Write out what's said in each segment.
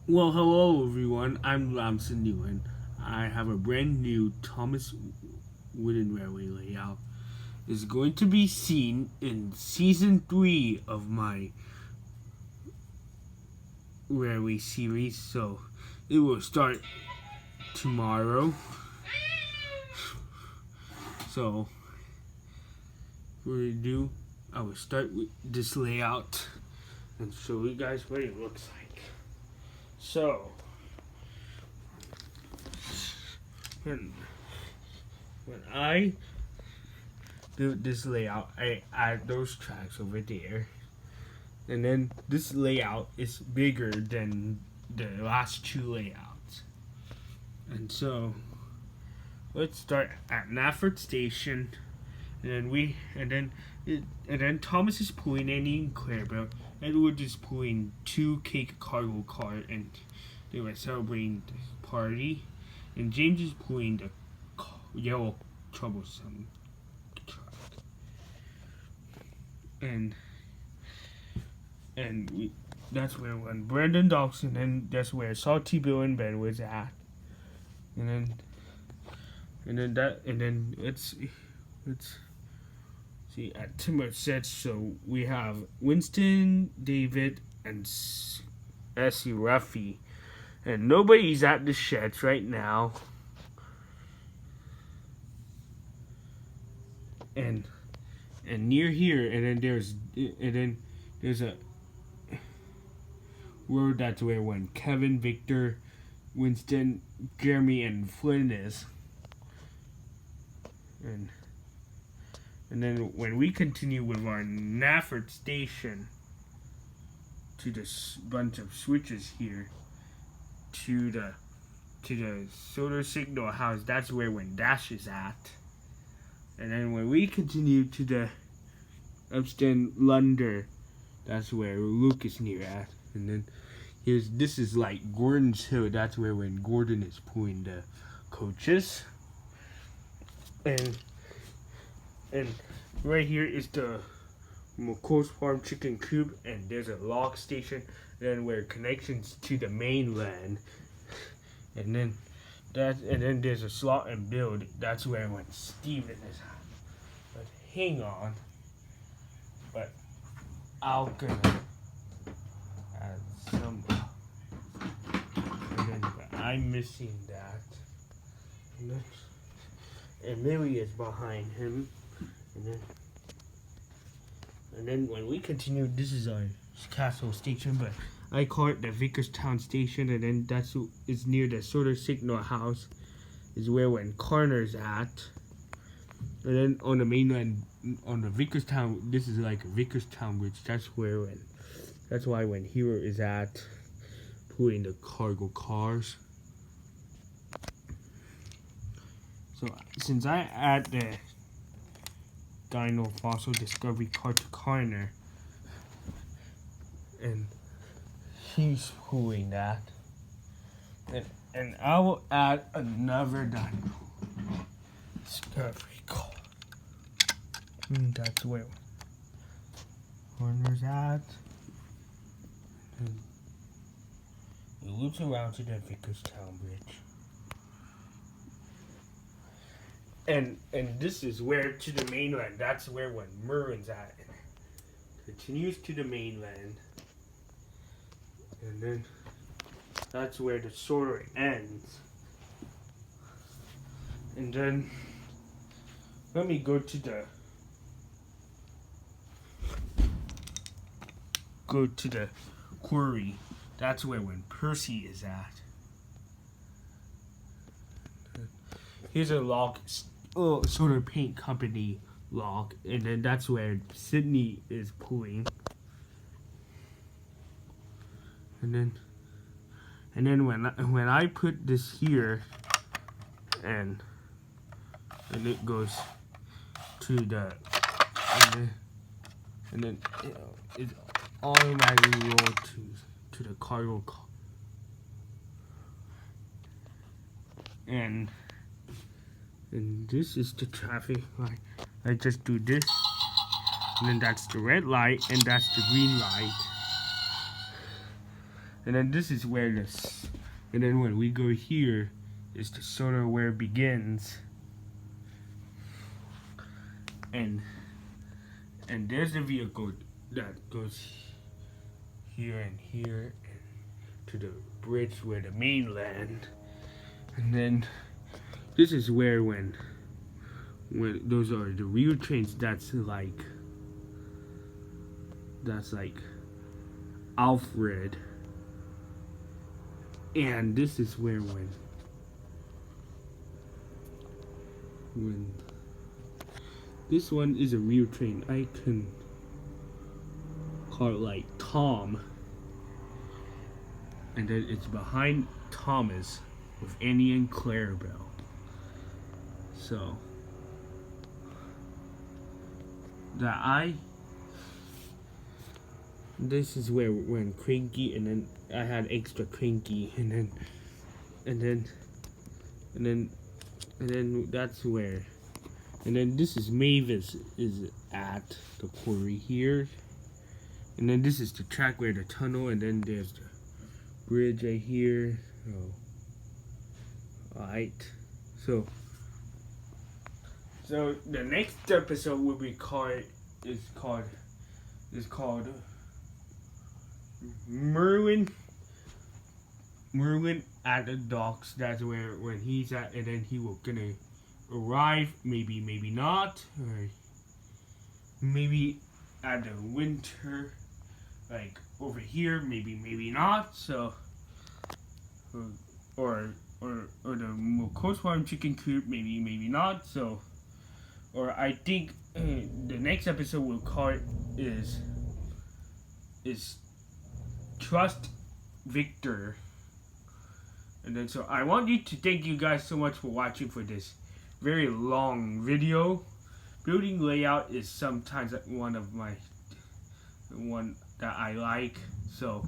Well, hello everyone. I'm Lamson Newen. I have a brand new Thomas Wooden Railway layout. It's going to be seen in season 3 of my railway series. So it will start tomorrow. So what we do, I will start with this layout and show you guys what it looks like. So when I build this layout, I add those tracks over there, and then this layout is bigger than the last two layouts. And so let's start at Nafford Station, and then Thomas is pulling Annie and Clarabelle. Edward is pulling two cake cargo cars, and they were celebrating the party. And James is pulling the yellow troublesome truck. And we that's where when Brandon Dawson, and that's where Salty Bill and Ben was at. And then let's see at Timber Sets. So we have Winston, David, and Essie Ruffy, and nobody's at the sheds right now. And near here, and then there's a road that's where when Kevin, Victor, Winston, Jeremy, and Flynn is. And then when we continue with our Nafford Station to this bunch of switches here to the solar signal house, that's where when Dash is at. And then when we continue to the Upston Lunder, that's where Luke is near at. And then this is like Gordon's Hill, that's where when Gordon is pulling the coaches. And right here is the McColl's Farm Chicken Coop, and there's a log station, then where connections to the mainland. And then there's a slot and build, that's where when Steven is at. But hang on. But I'll gonna add some, and then I'm missing that. And Mary is behind him. And then when we continue, this is our castle station, but I call it the Vickerstown Station. And then is near the solar signal house, is where when Carner's at. And then on the mainland, on the Vickerstown, this is like a Vickerstown bridge. That's why when Hero is at pulling the cargo cars. So since I add the Dino Fossil Discovery car to Carner, and he's pulling that, and I will add another Dino Discovery car. That's where Carner's at. And it loops around to the Vickerstown Bridge. And this is where to the mainland. That's where when Merwin's at. And continues to the mainland. And then that's where the solar ends. And then let me go to the quarry. That's where when Percy is at. Here's a log, solar paint company log, and then that's where Sydney is pulling. And then when I put this here, and it goes to the, and then it automatically rolls to the cargo car. And this is the traffic light. I just do this, and then that's the red light, and that's the green light. And then this is where this, and then when we go here, is the sort of where it begins. And there's the vehicle that goes here and here and to the bridge where the mainland. And then this is where when those are the real trains, that's like Alfred. And this is where when this one is a real train, I can call it like Tom. And then it's behind Thomas with Annie and Clarabelle. So this is where when Cranky, and then I had extra Cranky, and then that's where, and then this is Mavis is at the quarry here, and then this is the track where the tunnel, and then there's the bridge right here. Alright, so the next episode will be called Merlin at the docks. That's where when he's at, and then he will gonna arrive, maybe not, or maybe at the winter, like over here, maybe not. So or the Coast Farm Chicken Coop, maybe not. So, or I think the next episode we'll call it is Trust Victor. And then so I want you to thank you guys so much for watching for this very long video. Building layout is sometimes one that I like. So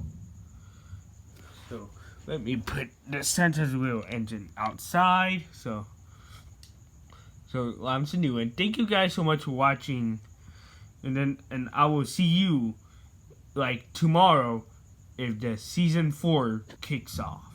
let me put the Santa's Wheel engine outside. So I'm Sanu, and thank you guys so much for watching. And I will see you like tomorrow if the season 4 kicks off.